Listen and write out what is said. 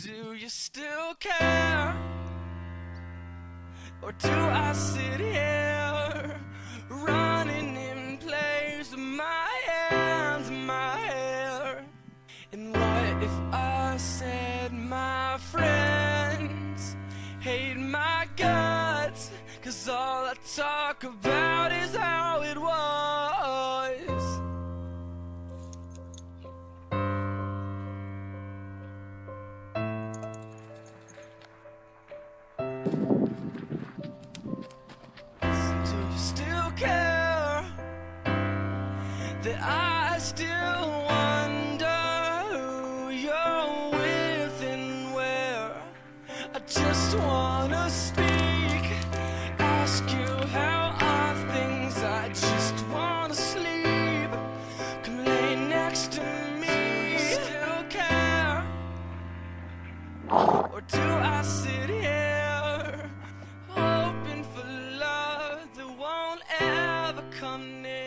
Do you still care? Or do I sit here running in place with my hands in my hair? And what if I said my friends hate my guts? 'Cause all I talk about is how it was. Do you still care that I still wonder who you're with and where? I just wanna speak, ask you how are things. I just wanna sleep, come lay next to me. Do you still care? Or do I sit here hoping for love that won't ever come near?